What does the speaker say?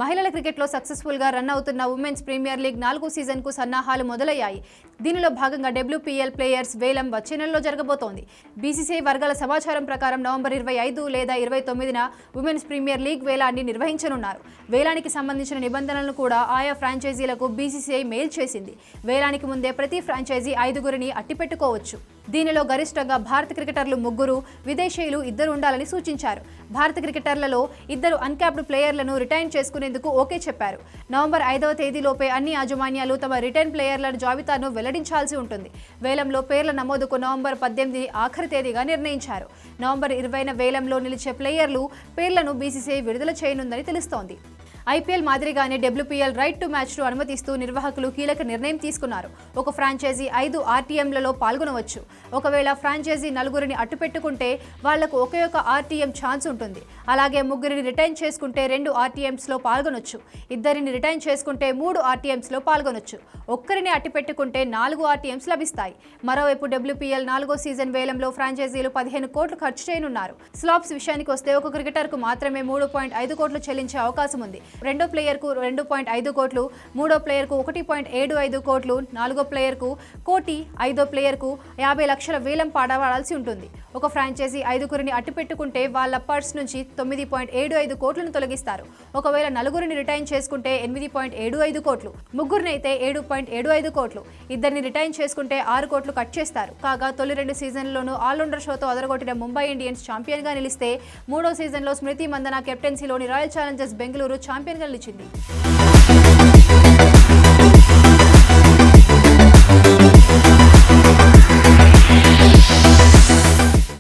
మహిళల క్రికెట్లో సక్సెస్ఫుల్గా రన్ అవుతున్న ఉమెన్స్ ప్రీమియర్ లీగ్ 4వ సీజన్కు సన్నాహాలు మొదలయ్యాయి. దీనిలో భాగంగా WPL ప్లేయర్స్ వేలం వచ్చే నెలలో జరగబోతోంది. BCCI వర్గాల సమాచారం ప్రకారం నవంబర్ 25 లేదా 29న ఉమెన్స్ ప్రీమియర్ లీగ్ వేలాన్ని నిర్వహించనున్నారు. వేలానికి సంబంధించిన నిబంధనలను కూడా ఆయా ఫ్రాంచైజీలకు BCCI మెయిల్ చేసింది. వేలానికి ముందే ప్రతి ఫ్రాంచైజీ 5గురిని అట్టిపెట్టుకోవచ్చు. దీనిలో గరిష్టంగా భారత క్రికెటర్లు 3, విదేశీయులు 2 ఉండాలని సూచించారు. భారత క్రికెటర్లలో 2 అన్క్యాప్డ్ ప్లేయర్లను రిటైన్ చేసుకునేందుకు ఓకే చెప్పారు. నవంబర్ 5వ తేదీలోపే అన్ని యాజమాన్యాలు తమ రిటైన్ ప్లేయర్ల జాబితాను వెల్లడించాల్సి ఉంటుంది. వేలంలో పేర్ల నమోదుకు నవంబర్ 18 ఆఖరి తేదీగా నిర్ణయించారు. నవంబర్ 20న వేలంలో నిలిచే ప్లేయర్లు పేర్లను BCCI విడుదల చేయనుందని తెలుస్తోంది. IPL మాదిరిగానే WPL రైట్ టు మ్యాచ్ను అనుమతిస్తూ నిర్వాహకులు కీలక నిర్ణయం తీసుకున్నారు. ఒక ఫ్రాంచైజీ 5 RTMలలో పాల్గొనవచ్చు. ఒకవేళ ఫ్రాంచైజీ 4గురిని అట్టుపెట్టుకుంటే వాళ్లకు ఒకే ఒక RTM ఛాన్స్ ఉంటుంది. అలాగే 3గురిని రిటైన్ చేసుకుంటే 2 RTMస్లో పాల్గొనొచ్చు. 2ని రిటైన్ చేసుకుంటే 3 RTMస్లో పాల్గొనొచ్చు. ఒక్కరిని అట్టిపెట్టుకుంటే 4 RTMs లభిస్తాయి. మరోవైపు WPL 4వ సీజన్ వేలంలో ఫ్రాంచైజీలు 15 కోట్లు ఖర్చు చేయనున్నారు. స్లాబ్స్ విషయానికి వస్తే ఒక క్రికెటర్కు మాత్రమే 3.5 కోట్లు చెల్లించే అవకాశం ఉంది. రెండో ప్లేయర్కు 2.5 కోట్లు, మూడో ప్లేయర్కు 1.75 కోట్లు, నాలుగో ప్లేయర్కు 1 కోటి, ఐదో ప్లేయర్కు 50 లక్షల వేలం పాడవాడాల్సి ఉంటుంది. ఒక ఫ్రాంచైజీ 5గురిని అట్టుపెట్టుకుంటే వాళ్ళ పర్స్ నుంచి 9.75 కోట్లను తొలగిస్తారు. ఒకవేళ 4గురిని రిటైన్ చేసుకుంటే 8.75 కోట్లు, 3గురినైతే 7.75 కోట్లు, 2ని రిటైన్ చేసుకుంటే 6 కోట్లు కట్ చేస్తారు. కాగా తొలి 2 సీజన్లలోనూ ఆల్రౌండర్ షోతో అదరగొట్టిన ముంబై ఇండియన్స్ ఛాంపియన్గా నిలిస్తే 3వ సీజన్లో స్మృతి మందన కెప్టెన్సీలోని రాయల్ ఛాలెంజర్స్ బెంగళూరు ఛాంపియన్గా నిలిచింది.